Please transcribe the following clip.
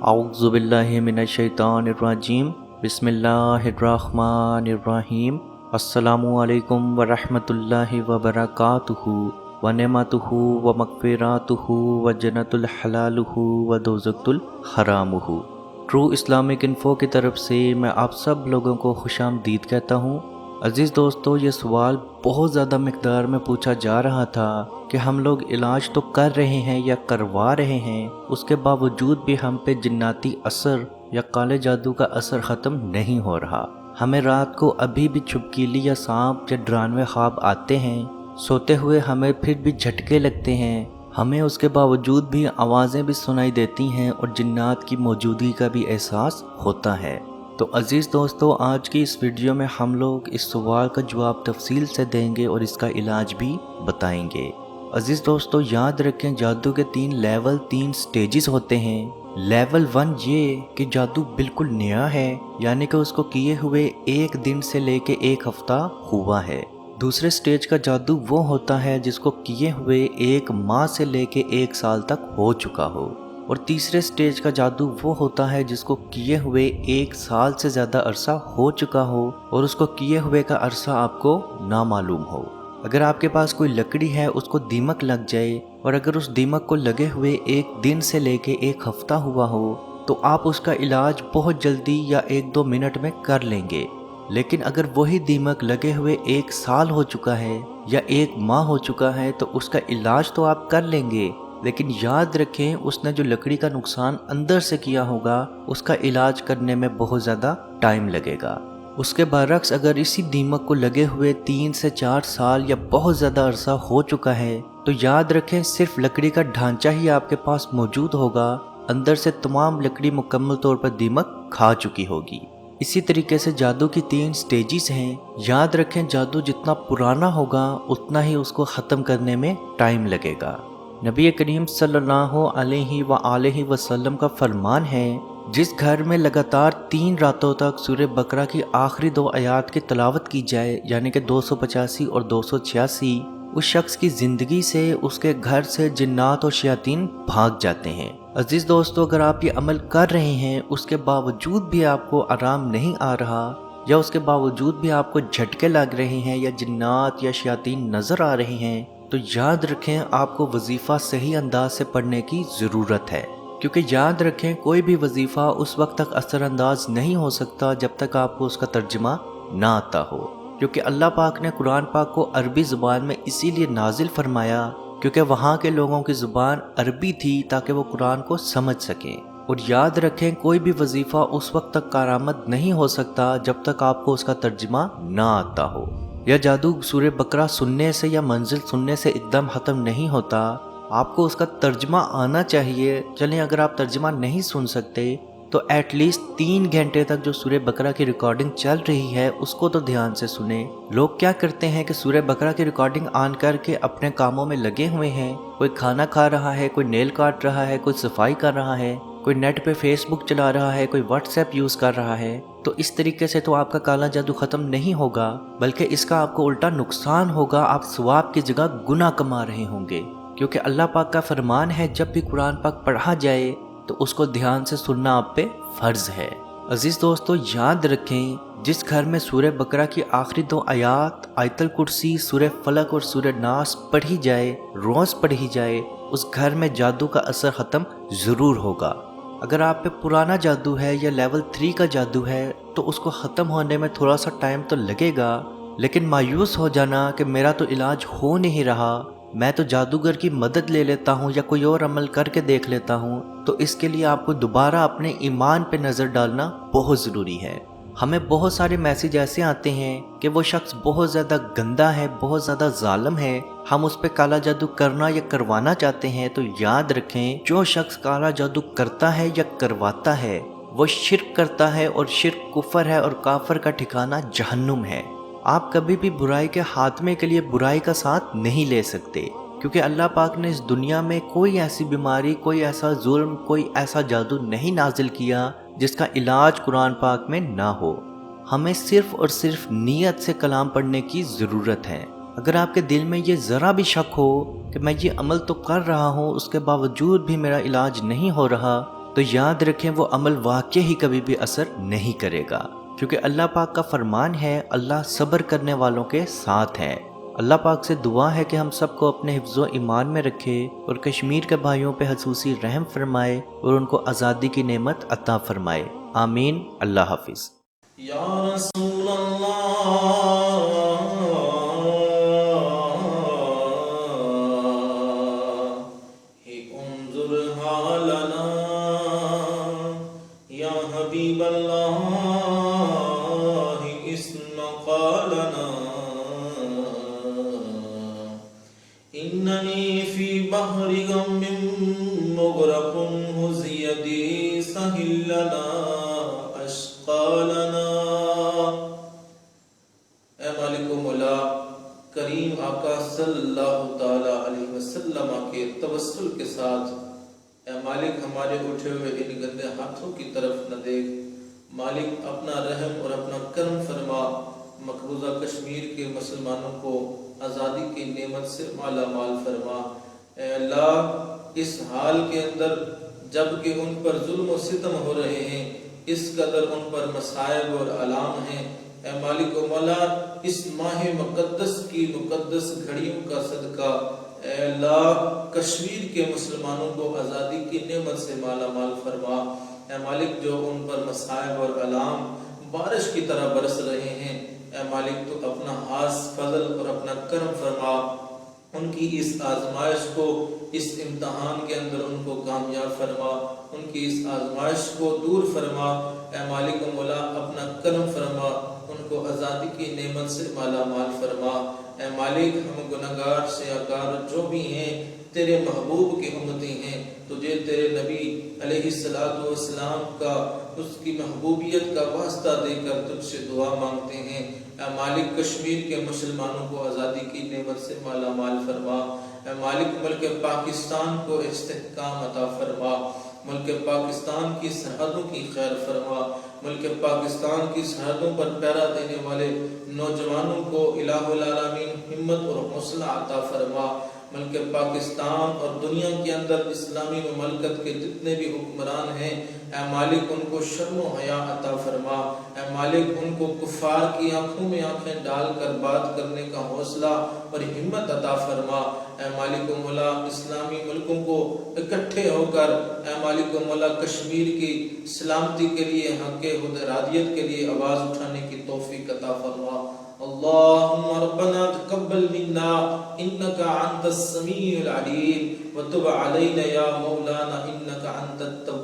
اعوذ باللہ من الشیطان الرجیم بسم اللہ الرحمن الرحیم السلام علیکم ورحمۃ اللہ وبرکاتہ ونعمتہ ومغفراتہ وجنت الحلالہ ودوزخ الحرامہ۔ ٹرو اسلامک انفو کی طرف سے میں آپ سب لوگوں کو خوش آمدید کہتا ہوں۔ عزیز دوستو، یہ سوال بہت زیادہ مقدار میں پوچھا جا رہا تھا کہ ہم لوگ علاج تو کر رہے ہیں یا کروا رہے ہیں، اس کے باوجود بھی ہم پہ جناتی اثر یا کالے جادو کا اثر ختم نہیں ہو رہا۔ ہمیں رات کو ابھی بھی چھپکیلی یا سانپ یا ڈرانوے خواب آتے ہیں، سوتے ہوئے ہمیں پھر بھی جھٹکے لگتے ہیں، ہمیں اس کے باوجود بھی آوازیں بھی سنائی دیتی ہیں اور جنات کی موجودگی کا بھی احساس ہوتا ہے۔ تو عزیز دوستو، آج کی اس ویڈیو میں ہم لوگ اس سوال کا جواب تفصیل سے دیں گے اور اس کا علاج بھی بتائیں گے۔ عزیز دوستو، یاد رکھیں جادو کے تین سٹیجز ہوتے ہیں۔ لیول 1 یہ کہ جادو بالکل نیا ہے، یعنی کہ اس کو کیے ہوئے ایک دن سے لے کے ایک ہفتہ ہوا ہے۔ دوسرے سٹیج کا جادو وہ ہوتا ہے جس کو کیے ہوئے ایک ماہ سے لے کے ایک سال تک ہو چکا ہو، اور تیسرے سٹیج کا جادو وہ ہوتا ہے جس کو کیے ہوئے ایک سال سے زیادہ عرصہ ہو چکا ہو اور اس کو کیے ہوئے کا عرصہ آپ کو نامعلوم ہو۔ اگر آپ کے پاس کوئی لکڑی ہے، اس کو دیمک لگ جائے، اور اگر اس دیمک کو لگے ہوئے ایک دن سے لے کے ایک ہفتہ ہوا ہو تو آپ اس کا علاج بہت جلدی یا 1-2 منٹ میں کر لیں گے۔ لیکن اگر وہی دیمک لگے ہوئے ایک سال ہو چکا ہے یا ایک ماہ ہو چکا ہے تو اس کا علاج تو آپ کر لیں گے، لیکن یاد رکھیں اس نے جو لکڑی کا نقصان اندر سے کیا ہوگا اس کا علاج کرنے میں بہت زیادہ ٹائم لگے گا۔ اس کے برعکس اگر اسی دیمک کو لگے ہوئے 3 سے 4 سال یا بہت زیادہ عرصہ ہو چکا ہے تو یاد رکھیں صرف لکڑی کا ڈھانچہ ہی آپ کے پاس موجود ہوگا، اندر سے تمام لکڑی مکمل طور پر دیمک کھا چکی ہوگی۔ اسی طریقے سے جادو کی 3 سٹیجز ہیں۔ یاد رکھیں جادو جتنا پرانا ہوگا اتنا ہی اس کو ختم کرنے میں ٹائم لگے گا۔ نبی کریم صلی اللہ علیہ وآلہ وسلم کا فرمان ہے، جس گھر میں لگاتار 3 راتوں تک سورہ بقرہ کی آخری 2 آیات کی تلاوت کی جائے، یعنی کہ 285 اور 286، اس شخص کی زندگی سے، اس کے گھر سے جنات اور شیاطین بھاگ جاتے ہیں۔ عزیز دوستو، اگر آپ یہ عمل کر رہے ہیں، اس کے باوجود بھی آپ کو آرام نہیں آ رہا، یا اس کے باوجود بھی آپ کو جھٹکے لگ رہے ہیں یا جنات یا شیاطین نظر آ رہے ہیں، تو یاد رکھیں آپ کو وظیفہ صحیح انداز سے پڑھنے کی ضرورت ہے، کیونکہ یاد رکھیں کوئی بھی وظیفہ اس وقت تک اثر انداز نہیں ہو سکتا جب تک آپ کو اس کا ترجمہ نہ آتا ہو، کیونکہ اللہ پاک نے قرآن پاک کو عربی زبان میں اسی لیے نازل فرمایا کیونکہ وہاں کے لوگوں کی زبان عربی تھی تاکہ وہ قرآن کو سمجھ سکیں۔ اور یاد رکھیں کوئی بھی وظیفہ اس وقت تک کارآمد نہیں ہو سکتا جب تک آپ کو اس کا ترجمہ نہ آتا ہو، یا جادو سورہ بقرہ سننے سے یا منزل سننے سے ایک دم ختم نہیں ہوتا، آپ کو اس کا ترجمہ آنا چاہیے۔ چلیں اگر آپ ترجمہ نہیں سن سکتے تو ایٹ لیسٹ 3 گھنٹے تک جو سورہ بقرہ کی ریکارڈنگ چل رہی ہے اس کو تو دھیان سے سنیں۔ لوگ کیا کرتے ہیں کہ سورہ بقرہ کی ریکارڈنگ آن کر کے اپنے کاموں میں لگے ہوئے ہیں، کوئی کھانا کھا رہا ہے، کوئی نیل کاٹ رہا ہے، کوئی صفائی کر رہا ہے، کوئی نیٹ پہ فیس بک چلا رہا ہے، کوئی واٹس ایپ یوز کر رہا ہے۔ تو اس طریقے سے تو آپ کا کالا جادو ختم نہیں ہوگا، بلکہ اس کا آپ کو الٹا نقصان ہوگا، آپ ثواب کی جگہ گناہ کما رہے ہوں گے، کیونکہ اللہ پاک کا فرمان ہے جب بھی قرآن پاک پڑھا جائے تو اس کو دھیان سے سننا آپ پہ فرض ہے۔ عزیز دوستو، یاد رکھیں جس گھر میں سورہ بقرہ کی آخری 2 آیات، آیت الکرسی، سورہ فلق اور سورہ ناس پڑھی جائے، روز پڑھی جائے، اس گھر میں جادو کا اثر ختم ضرور ہوگا۔ اگر آپ پہ پرانا جادو ہے یا لیول 3 کا جادو ہے تو اس کو ختم ہونے میں تھوڑا سا ٹائم تو لگے گا، لیکن مایوس ہو جانا کہ میرا تو علاج ہو نہیں رہا، میں تو جادوگر کی مدد لے لیتا ہوں یا کوئی اور عمل کر کے دیکھ لیتا ہوں، تو اس کے لیے آپ کو دوبارہ اپنے ایمان پہ نظر ڈالنا بہت ضروری ہے۔ ہمیں بہت سارے میسیج ایسے آتے ہیں کہ وہ شخص بہت زیادہ گندا ہے، بہت زیادہ ظالم ہے، ہم اس پہ کالا جادو کرنا یا کروانا چاہتے ہیں۔ تو یاد رکھیں جو شخص کالا جادو کرتا ہے یا کرواتا ہے وہ شرک کرتا ہے، اور شرک کفر ہے، اور کافر کا ٹھکانہ جہنم ہے۔ آپ کبھی بھی برائی کے خاتمے کے لیے برائی کا ساتھ نہیں لے سکتے، کیونکہ اللہ پاک نے اس دنیا میں کوئی ایسی بیماری، کوئی ایسا ظلم، کوئی ایسا جادو نہیں نازل کیا جس کا علاج قرآن پاک میں نہ ہو۔ ہمیں صرف اور صرف نیت سے کلام پڑھنے کی ضرورت ہے۔ اگر آپ کے دل میں یہ ذرا بھی شک ہو کہ میں یہ عمل تو کر رہا ہوں اس کے باوجود بھی میرا علاج نہیں ہو رہا، تو تو یاد رکھیں وہ عمل واقع ہی کبھی بھی اثر نہیں کرے گا، کیونکہ اللہ پاک کا فرمان ہے اللہ صبر کرنے والوں کے ساتھ ہے۔ اللہ پاک سے دعا ہے کہ ہم سب کو اپنے حفظ و ایمان میں رکھے اور کشمیر کے بھائیوں پہ خصوصی رحم فرمائے اور ان کو آزادی کی نعمت عطا فرمائے، آمین۔ اللہ حافظ۔ یا رسول اللہ انظر حالنا، یا حبیب اللہ اسمع قالنا، اننی فی بحر غم مغرق ہز یدی سہل لنا اشقالنا۔ اے مالک و مولا کریم آقا صلی اللہ تعالی علیہ وسلم کے توسل کے ساتھ، اے مالک ہمارے اٹھے ہوئے ان گندے ہاتھوں کی طرف نہ دیکھ، مالک اپنا رحم اور اپنا کرم فرما، مقبوضہ کشمیر کے مسلمانوں کو آزادی کی نعمت سے مالا مال فرما۔ اے اللہ اس حال کے اندر جب کہ ان پر ظلم و ستم ہو رہے ہیں، اس قدر ان پر مصائب اور آلام ہیں، اے مالک و مولا اس ماہ مقدس کی مقدس گھڑیوں کا صدقہ اے اللہ کشمیر کے مسلمانوں کو آزادی کی نعمت سے مالا مال فرما۔ اے مالک جو ان پر مصائب اور آلام بارش کی طرح برس رہے ہیں، اے مالک تو اپنا خاص فضل اور اپنا کرم فرما، ان کی اس آزمائش کو، اس امتحان کے اندر ان کو کامیاب فرما، ان کی اس آزمائش کو دور فرما۔ اے مالک و مولا اپنا کرم فرما، ان کو آزادی کی نعمت سے مالا مال فرما۔ اے مالک ہم گناہگار سیاکار جو بھی ہیں تیرے محبوب کی امتی ہیں، تجھے تیرے نبی علیہ السلام کا اس کی محبوبیت کا واسطہ دے کر تجھ سے دعا مانگتے ہیں۔ اے مالک کشمیر کے مسلمانوں کو آزادی کی نعمت سے مالا مال فرما۔ اے مالک ملک پاکستان کو استحکام عطا فرما، ملک پاکستان کی سرحدوں کی خیر فرما، ملک پاکستان کی سرحدوں پر پہرا دینے والے نوجوانوں کو الہ العالمین ہمت اور حوصلہ عطا فرما۔ ملک پاکستان اور دنیا کے اندر اسلامی مملکت کے جتنے بھی حکمران ہیں، اے مالک ان کو شرم و حیا عطا فرما۔ اے مالک ان کو کفار کی آنکھوں میں آنکھیں ڈال کر بات کرنے کا حوصلہ اور ہمت عطا فرما۔ اے مالک و مولا اسلامی ملکوں کو اکٹھے ہو کر اے مالک و مولا کشمیر کی سلامتی کے لیے، حق حدرادیت کے لیے آواز اٹھانے کی توفیق عطا فرما۔ اللہم ربنا تقبل منا انکا انت السمیع العلیم وتب علینا یا مولانا انکا انت التواب